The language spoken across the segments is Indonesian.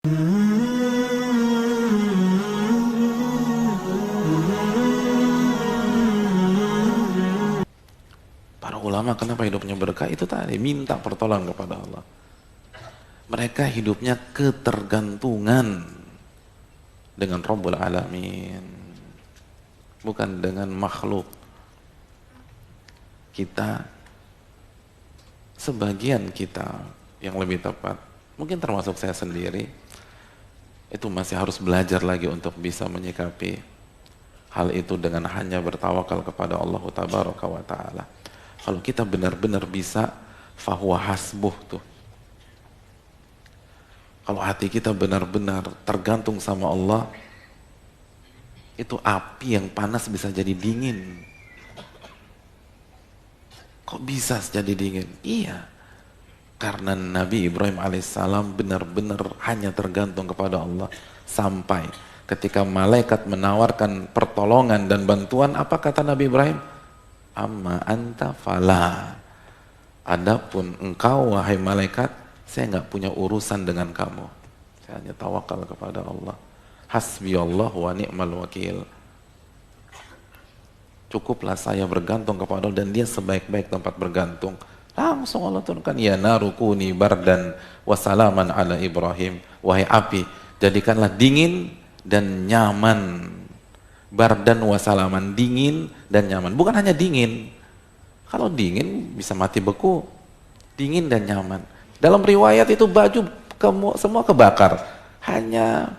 Para ulama kenapa hidupnya berkah? Itu tadi, minta pertolongan kepada Allah. Mereka hidupnya ketergantungan dengan Rabbul Alamin, bukan dengan makhluk. Kita, sebagian kita yang lebih tepat, mungkin termasuk saya sendiri, itu masih harus belajar lagi untuk bisa menyikapi hal itu dengan hanya bertawakal kepada Allah Tabaraka wa Ta'ala. Kalau kita benar-benar bisa, fahuwa hasbuh tuh. Kalau hati kita benar-benar tergantung sama Allah, itu api yang panas bisa jadi dingin. Kok bisa jadi dingin? Iya, karena Nabi Ibrahim alaihissalam benar-benar hanya tergantung kepada Allah. Sampai ketika malaikat menawarkan pertolongan dan bantuan, apa kata Nabi Ibrahim? Amma anta fala. Adapun engkau wahai malaikat, saya nggak punya urusan dengan kamu. Saya hanya tawakal kepada Allah. Hasbiyallah wa ni'mal wakil. Cukuplah saya bergantung kepada Allah, dan dia sebaik-baik tempat bergantung. Langsung Allah turunkan, ya narukuni bardan wasalaman ala Ibrahim. Wahai api, jadikanlah dingin dan nyaman. Bardan wasalaman, dingin dan nyaman. Bukan hanya dingin. Kalau dingin bisa mati beku. Dingin dan nyaman. Dalam riwayat itu baju semua kebakar. Hanya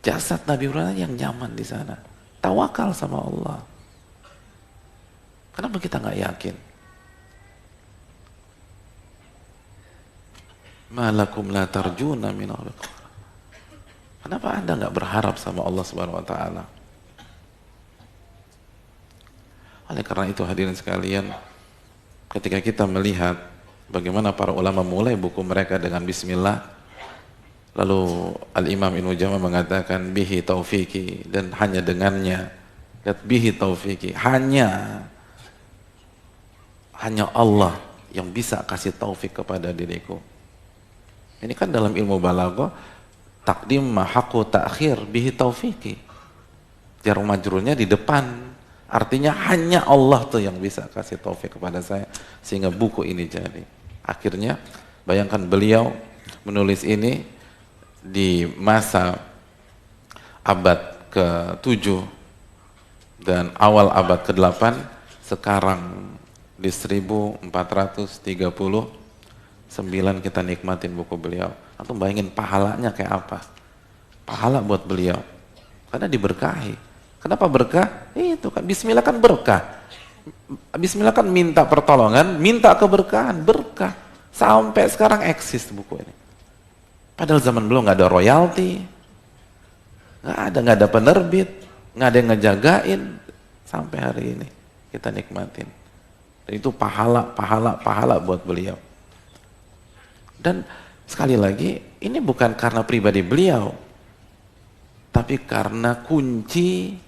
jasad Nabi Ibrahim yang nyaman di sana. Tawakal sama Allah. Kenapa kita nggak yakin? Malakum la tarjuna min Allah. Kenapa Anda nggak berharap sama Allah Subhanahu wa Ta'ala? Oleh karena itu hadirin sekalian, ketika kita melihat bagaimana para ulama mulai buku mereka dengan bismillah, lalu Al-Imam Ibnu Jamah mengatakan bihi taufiki, dan hanya dengannya, bihi taufiki, hanya Allah yang bisa kasih taufik kepada diriku. Ini kan dalam ilmu balaghah, takdim mahaku ta'khir bihi taufiki, jar majrurnya di depan. Artinya hanya Allah tuh yang bisa kasih taufik kepada saya sehingga buku ini jadi. Akhirnya bayangkan beliau menulis ini di masa abad ke-7 dan awal abad ke-8, sekarang di 1439 kita nikmatin buku beliau. Antum bayangin pahalanya kayak apa? Pahala buat beliau karena diberkahi. Kenapa berkah? Itu kan bismillah kan berkah. Bismillah kan minta pertolongan, minta keberkahan, berkah. Sampai sekarang eksis buku ini. Padahal zaman belum nggak ada royalti, nggak ada penerbit, nggak ada yang ngejagain. Sampai hari ini kita nikmatin. Dan itu pahala buat beliau. Dan sekali lagi, ini bukan karena pribadi beliau, tapi karena kunci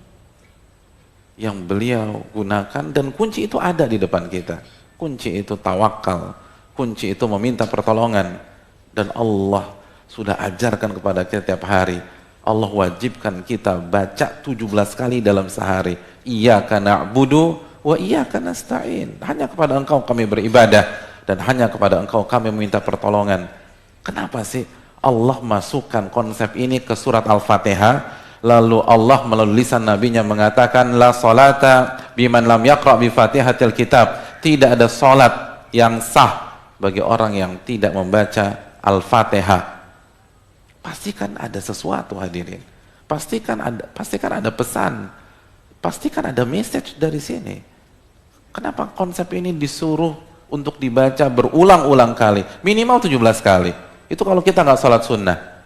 yang beliau gunakan, dan kunci itu ada di depan kita. Kunci itu tawakal, kunci itu meminta pertolongan, dan Allah sudah ajarkan kepada kita tiap hari. Allah wajibkan kita baca 17 kali dalam sehari. Iyyaka na'budu wa iyyaka nasta'in. Hanya kepada Engkau kami beribadah, dan hanya kepada Engkau kami meminta pertolongan. Kenapa sih Allah masukkan konsep ini ke surat Al-Fatihah? Lalu Allah melalui lisan nabinya mengatakan, la salata biman lam yaqra bi fatihatil kitab. Tidak ada salat yang sah bagi orang yang tidak membaca Al-Fatihah. Pastikan ada sesuatu hadirin. Pastikan ada pesan. Pastikan ada message dari sini. Kenapa konsep ini disuruh untuk dibaca berulang-ulang kali? Minimal 17 kali. Itu kalau kita nggak sholat sunnah.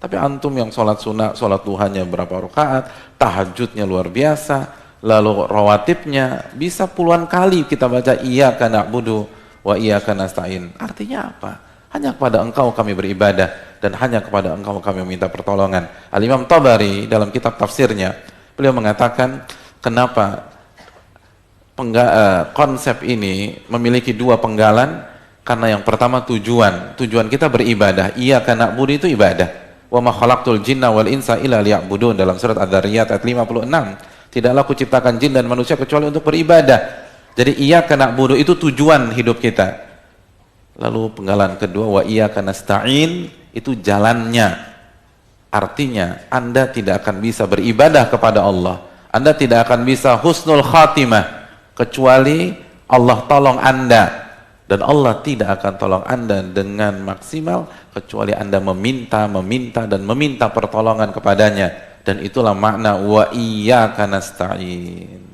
Tapi antum yang sholat sunnah, sholat duhanya berapa rakaat, tahajudnya luar biasa, lalu rawatibnya bisa puluhan kali kita baca iyyaka na'budu wa iyyaka nasta'in. Artinya apa? Hanya kepada Engkau kami beribadah, dan hanya kepada Engkau kami meminta pertolongan. Al-Imam Tabari dalam kitab tafsirnya, beliau mengatakan kenapa konsep ini memiliki dua penggalan. Karena yang pertama tujuan kita beribadah. Iyyaka na'budu itu ibadah. Wa ma khalaqtul jinna wal insa illa liya'budun, dalam surat Ad-Dzariyat ayat 56. Tidaklah aku ciptakan jin dan manusia kecuali untuk beribadah. Jadi iyyaka na'budu itu tujuan hidup kita. Lalu penggalan kedua, wa iyyaka nasta'in, itu jalannya. Artinya Anda tidak akan bisa beribadah kepada Allah, Anda tidak akan bisa husnul khatimah kecuali Allah tolong Anda. Dan Allah tidak akan tolong Anda dengan maksimal kecuali Anda meminta dan meminta pertolongan kepadanya. Dan itulah makna wa iyyaka nasta'in.